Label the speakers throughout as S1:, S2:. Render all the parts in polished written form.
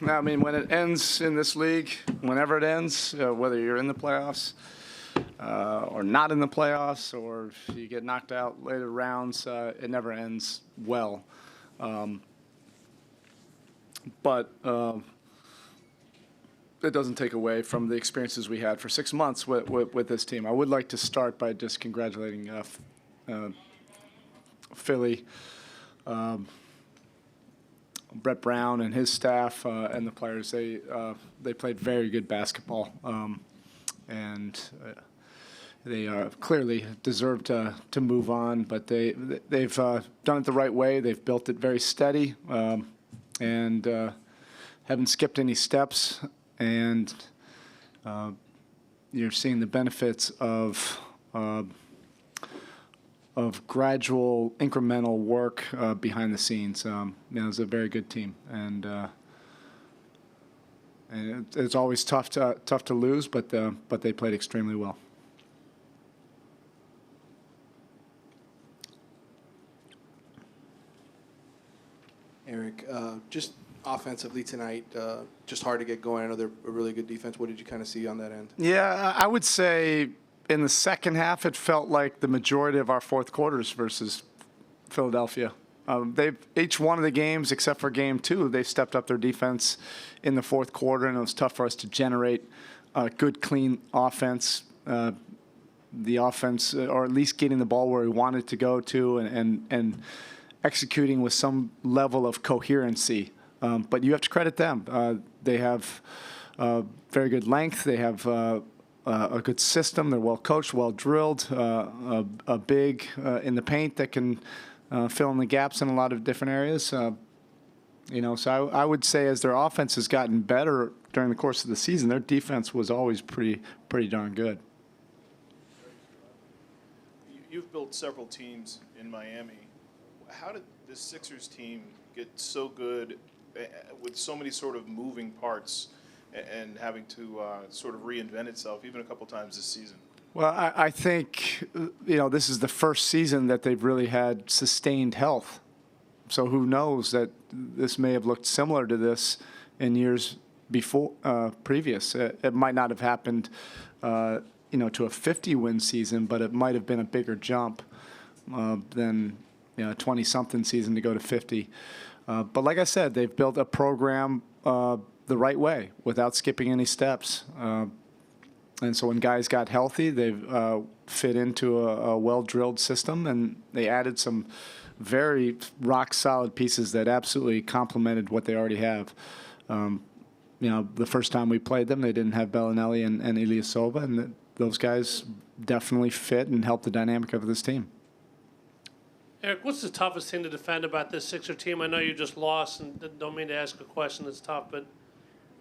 S1: I mean, when it ends in this league, whenever it ends, whether you're in the playoffs or not in the playoffs, or if you get knocked out later rounds, it never ends well. But it doesn't take away from the experiences we had for 6 months with this team. I would like to start by just congratulating Philly, Brett Brown and his staff and the players. They played very good basketball, and they clearly deserve to move on. But they've done it the right way. They've built it very steady, and haven't skipped any steps. And you're seeing the benefits of gradual, incremental work behind the scenes. It's a very good team, and it's always tough to lose, but they played extremely well.
S2: Erik, just offensively tonight, just hard to get going. I know they're a really good defense. What did you kind of see on that end?
S1: Yeah, I would say in the second half, it felt like the majority of our fourth quarters versus Philadelphia. Each one of the games, except for game 2, they stepped up their defense in the fourth quarter, and it was tough for us to generate good, clean offense. The offense, or at least getting the ball where we wanted to go to, and executing with some level of coherency. But you have to credit them. They have very good length. They have a good system. They're well coached, well drilled, a big in the paint that can fill in the gaps in a lot of different areas. So I would say as their offense has gotten better during the course of the season, their defense was always pretty darn good.
S3: You've built several teams in Miami. How did this Sixers team get so good with so many sort of moving parts and having to sort of reinvent itself even a couple times this season?
S1: Well, I think, this is the first season that they've really had sustained health. So who knows that this may have looked similar to this in years before, previous. It might not have happened, to a 50-win season, but it might have been a bigger jump than a 20-something season to go to 50. But like I said, they've built a program the right way without skipping any steps. And so when guys got healthy, they've fit into a well-drilled system, and they added some very rock-solid pieces that absolutely complemented what they already have. The first time we played them, they didn't have Bellinelli and Ilyasova, and those guys definitely fit and helped the dynamic of this team.
S4: Erik, what's the toughest thing to defend about this Sixer team? I know you just lost, and don't mean to ask a question that's tough, but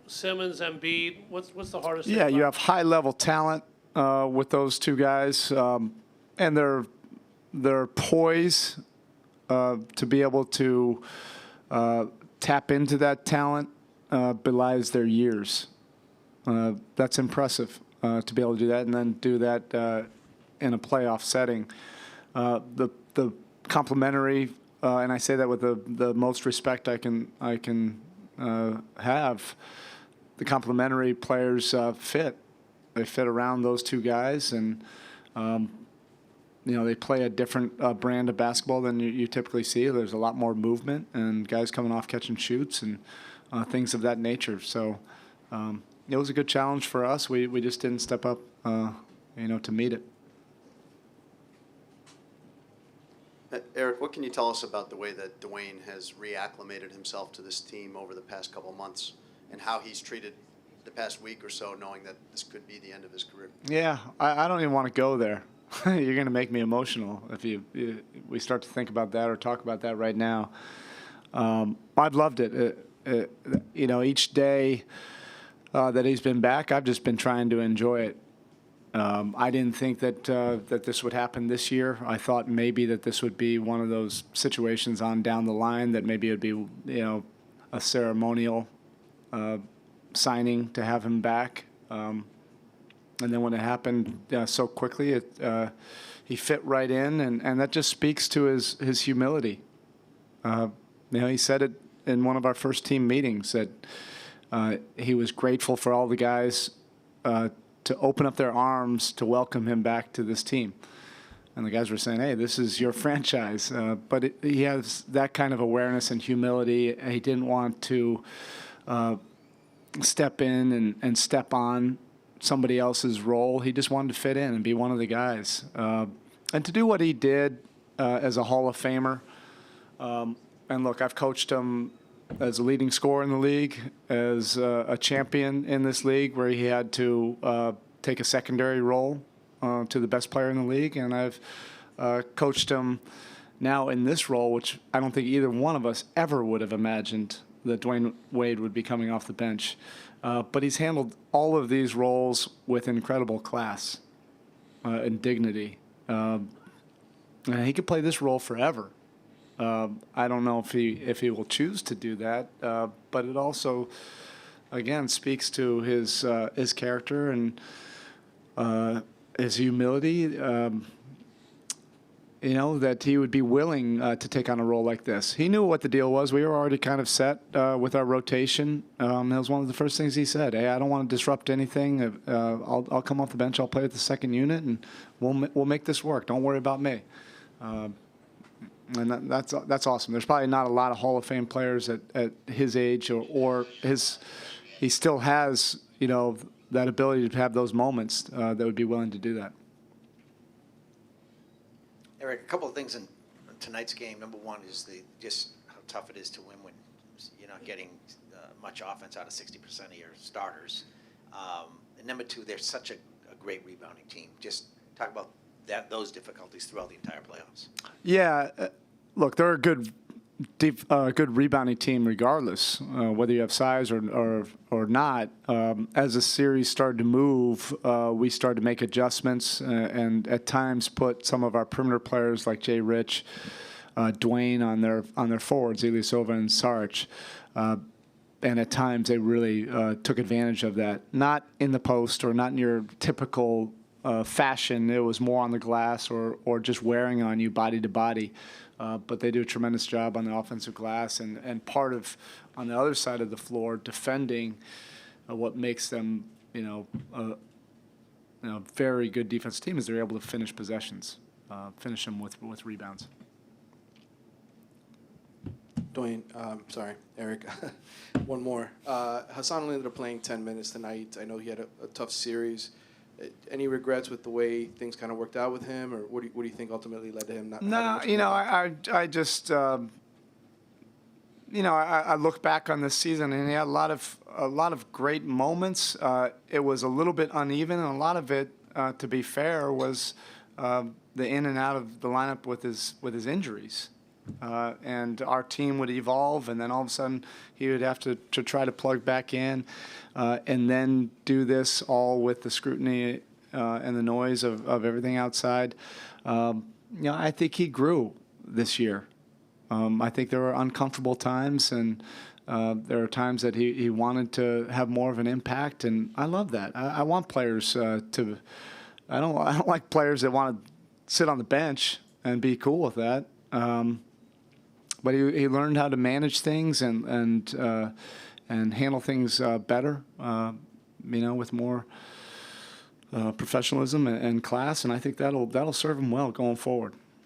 S4: Simmons, Embiid, what's the hardest thing?
S1: Yeah, you have high-level talent with those two guys, and their poise to be able to tap into that talent belies their years. That's impressive to be able to do that, and then do that in a playoff setting. The complementary, and I say that with the most respect I can have. The complementary players fit. They fit around those two guys, and they play a different brand of basketball than you typically see. There's a lot more movement and guys coming off catch and shoots and things of that nature. So it was a good challenge for us. We just didn't step up, to meet it.
S5: Erik, what can you tell us about the way that Dwyane has reacclimated himself to this team over the past couple of months, and how he's treated the past week or so, knowing that this could be the end of his career?
S1: Yeah, I don't even want to go there. You're going to make me emotional if we start to think about that or talk about that right now. I've loved it. Each day that he's been back, I've just been trying to enjoy it. I didn't think that this would happen this year. I thought maybe that this would be one of those situations on down the line that maybe it would be, a ceremonial signing to have him back. And then when it happened so quickly, he fit right in, and that just speaks to his humility. He said it in one of our first team meetings that He was grateful for all the guys to open up their arms to welcome him back to this team. And the guys were saying, hey, this is your franchise. But he has that kind of awareness and humility. He didn't want to step in and step on somebody else's role. He just wanted to fit in and be one of the guys. And to do what he did as a Hall of Famer. And look, I've coached him as a leading scorer in the league, as a champion in this league where he had to take a secondary role to the best player in the league. And I've coached him now in this role, which I don't think either one of us ever would have imagined that Dwyane Wade would be coming off the bench. But he's handled all of these roles with incredible class and dignity. And he could play this role forever. I don't know if he will choose to do that, but it also, again, speaks to his character and his humility. That he would be willing to take on a role like this. He knew what the deal was. We were already kind of set with our rotation. That was one of the first things he said. Hey, I don't want to disrupt anything. I'll come off the bench. I'll play with the second unit, and we'll make this work. Don't worry about me. And that's awesome. There's probably not a lot of Hall of Fame players at his age or he still has, that ability to have those moments that would be willing to do that.
S6: Erik, a couple of things in tonight's game. Number one is just how tough it is to win when you're not getting much offense out of 60% of your starters. And number two, they're such a great rebounding team. Just talk about those difficulties throughout the entire playoffs.
S1: Yeah, look, they're a good rebounding team regardless, whether you have size or not. As the series started to move, we started to make adjustments and at times put some of our perimeter players like Jay Rich, Dwyane on their forwards, Ilyasova and Sarge. And at times they really took advantage of that. Not in the post or not in your typical fashion. It was more on the glass or just wearing on you body to body. But they do a tremendous job on the offensive glass and part of, on the other side of the floor, defending what makes them, a very good defensive team is they're able to finish possessions, finish them with rebounds.
S2: Dwyane, sorry, Erik, one more. Hassan only ended up playing 10 minutes tonight. I know he had a tough series. Any regrets with the way things kind of worked out with him, or what do you think ultimately led to him not?
S1: No, I just, I look back on this season and he had a lot of great moments. It was a little bit uneven, and a lot of it, to be fair, was the in and out of the lineup with his injuries. And our team would evolve, and then all of a sudden he would have to try to plug back in, and then do this all with the scrutiny and the noise of everything outside. I think he grew this year. I think there were uncomfortable times, and there are times that he wanted to have more of an impact, and I love that. I want players to. I don't like players that want to sit on the bench and be cool with that. But he learned how to manage things and handle things better, with more professionalism and class, and I think that'll serve him well going forward.